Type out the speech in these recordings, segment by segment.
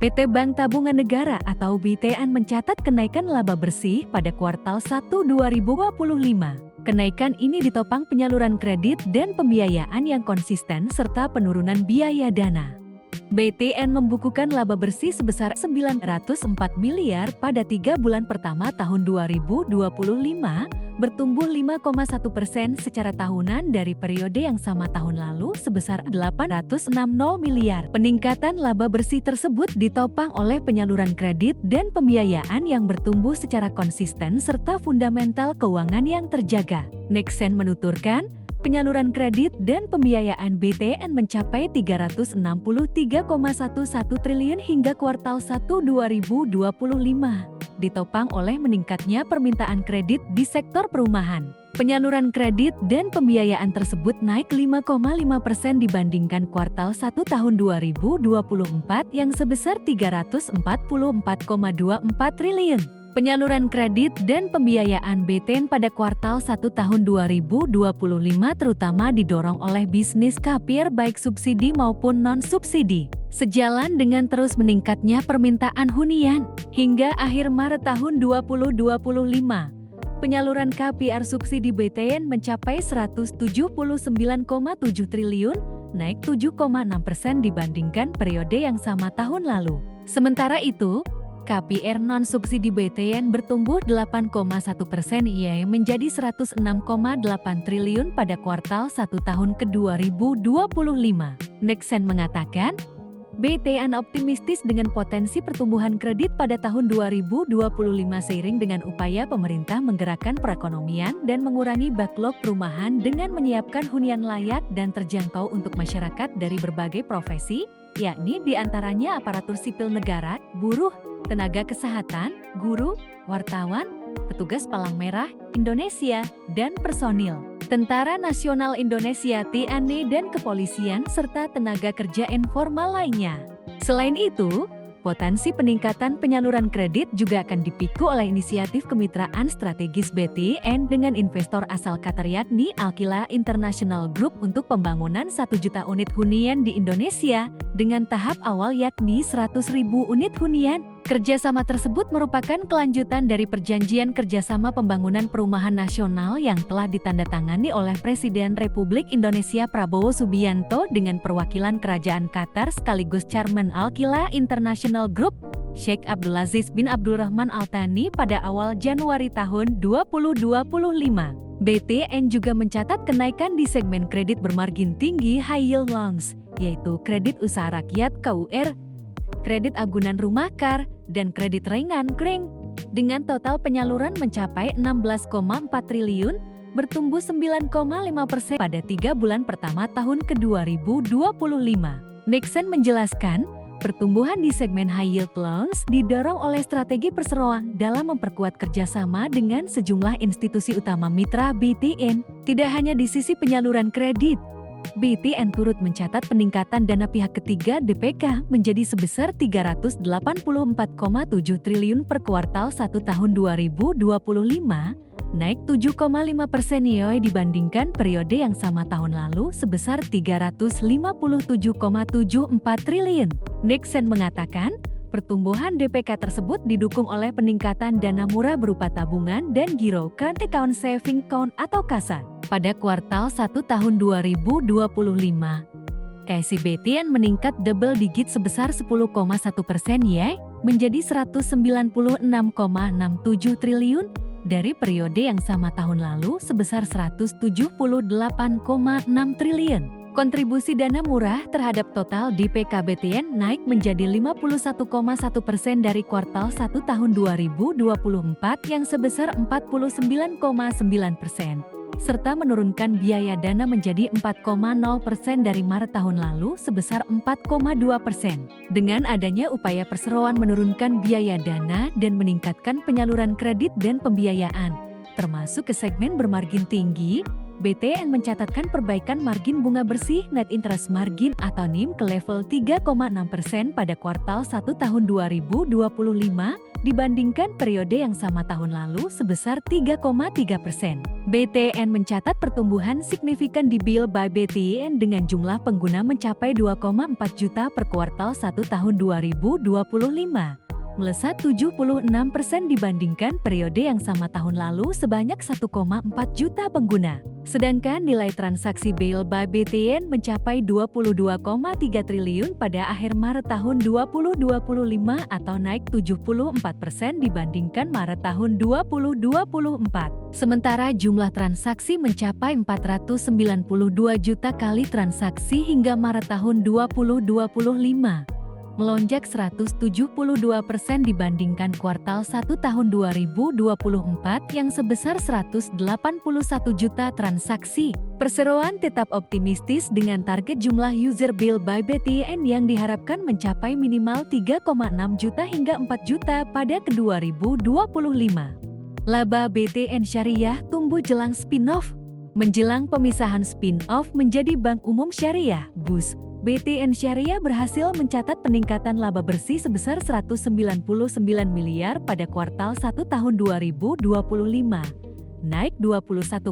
PT Bank Tabungan Negara atau BTN mencatat kenaikan laba bersih pada kuartal 1 2025. Kenaikan ini ditopang penyaluran kredit dan pembiayaan yang konsisten serta penurunan biaya dana. BTN membukukan laba bersih sebesar 904 miliar pada 3 bulan pertama tahun 2025, bertumbuh 5,1% secara tahunan dari periode yang sama tahun lalu sebesar 860 miliar. Peningkatan laba bersih tersebut ditopang oleh penyaluran kredit dan pembiayaan yang bertumbuh secara konsisten serta fundamental keuangan yang terjaga. Nexen menuturkan, penyaluran kredit dan pembiayaan BTN mencapai 363,11 triliun hingga kuartal 1 2025, ditopang oleh meningkatnya permintaan kredit di sektor perumahan. Penyaluran kredit dan pembiayaan tersebut naik 5,5% dibandingkan kuartal 1 tahun 2024 yang sebesar 344,24 triliun. Penyaluran kredit dan pembiayaan BTN pada kuartal 1 tahun 2025 terutama didorong oleh bisnis KPR baik subsidi maupun non-subsidi. Sejalan dengan terus meningkatnya permintaan hunian, hingga akhir Maret tahun 2025, penyaluran KPR subsidi BTN mencapai 179,7 triliun, naik 7,6% dibandingkan periode yang sama tahun lalu. Sementara itu, KPR non-subsidi BTN bertumbuh 8,1% ia menjadi 106,8 triliun pada kuartal 1 tahun ke-2025. Nexen mengatakan, BTN optimistis dengan potensi pertumbuhan kredit pada tahun 2025 seiring dengan upaya pemerintah menggerakkan perekonomian dan mengurangi backlog perumahan dengan menyiapkan hunian layak dan terjangkau untuk masyarakat dari berbagai profesi, yakni diantaranya aparatur sipil negara, buruh, tenaga kesehatan, guru, wartawan, petugas Palang Merah Indonesia, dan personil Tentara Nasional Indonesia TNI dan kepolisian serta tenaga kerja informal lainnya. Selain itu, potensi peningkatan penyaluran kredit juga akan dipicu oleh inisiatif kemitraan strategis BTN dengan investor asal Qatar yakni Alkila International Group untuk pembangunan 1 juta unit hunian di Indonesia dengan tahap awal yakni 100.000 unit hunian. Kerjasama tersebut merupakan kelanjutan dari perjanjian kerjasama pembangunan perumahan nasional yang telah ditandatangani oleh Presiden Republik Indonesia Prabowo Subianto dengan perwakilan Kerajaan Qatar sekaligus Chairman Alkila International Group, Sheikh Abdulaziz bin Abdulrahman Al Thani pada awal Januari tahun 2025. BTN juga mencatat kenaikan di segmen kredit bermargin tinggi high yield loans, yaitu kredit usaha rakyat KUR, kredit agunan rumah KAR, dan kredit ringan KRING, dengan total penyaluran mencapai 16,4 triliun, bertumbuh 9,5% pada 3 bulan pertama tahun ke-2025. Nexen menjelaskan, pertumbuhan di segmen high yield loans didorong oleh strategi perseroan dalam memperkuat kerjasama dengan sejumlah institusi utama mitra BTN, tidak hanya di sisi penyaluran kredit. BTN turut mencatat peningkatan dana pihak ketiga DPK menjadi sebesar 384,7 triliun per kuartal 1 tahun 2025, naik 7,5% YoY dibandingkan periode yang sama tahun lalu sebesar 357,74 triliun. Nexen mengatakan, pertumbuhan DPK tersebut didukung oleh peningkatan dana murah berupa tabungan dan giro current account saving account atau KASA. Pada kuartal 1 tahun 2025, KSI BTN meningkat double digit sebesar 10,1% YoY menjadi 196,67 triliun dari periode yang sama tahun lalu sebesar 178,6 triliun. Kontribusi dana murah terhadap total DPK BTN naik menjadi 51,1% dari kuartal 1 tahun 2024 yang sebesar 49,9%, serta menurunkan biaya dana menjadi 4,0% dari Maret tahun lalu sebesar 4,2%. Dengan adanya upaya perseroan menurunkan biaya dana dan meningkatkan penyaluran kredit dan pembiayaan, termasuk ke segmen bermargin tinggi, BTN mencatatkan perbaikan margin bunga bersih net interest margin atau NIM ke level 3,6% pada kuartal 1 tahun 2025 dibandingkan periode yang sama tahun lalu sebesar 3,3%. BTN mencatat pertumbuhan signifikan di Build by BTN dengan jumlah pengguna mencapai 2,4 juta per kuartal 1 tahun 2025. Melesat 76% dibandingkan periode yang sama tahun lalu sebanyak 1,4 juta pengguna. Sedangkan nilai transaksi Build by BTN mencapai 22,3 triliun pada akhir Maret tahun 2025 atau naik 74% dibandingkan Maret tahun 2024. Sementara jumlah transaksi mencapai 492 juta kali transaksi hingga Maret tahun 2025. Melonjak 172% dibandingkan kuartal 1 tahun 2024 yang sebesar 181 juta transaksi. Perseroan tetap optimistis dengan target jumlah user Build by BTN yang diharapkan mencapai minimal 3,6 juta hingga 4 juta pada ke 2025. Laba BTN Syariah tumbuh jelang spin-off. Menjelang pemisahan spin-off menjadi Bank Umum Syariah, BUS, BTN Syariah berhasil mencatat peningkatan laba bersih sebesar 199 miliar pada kuartal 1 tahun 2025, naik 21,1%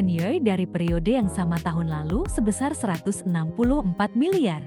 year dari periode yang sama tahun lalu sebesar 164 miliar.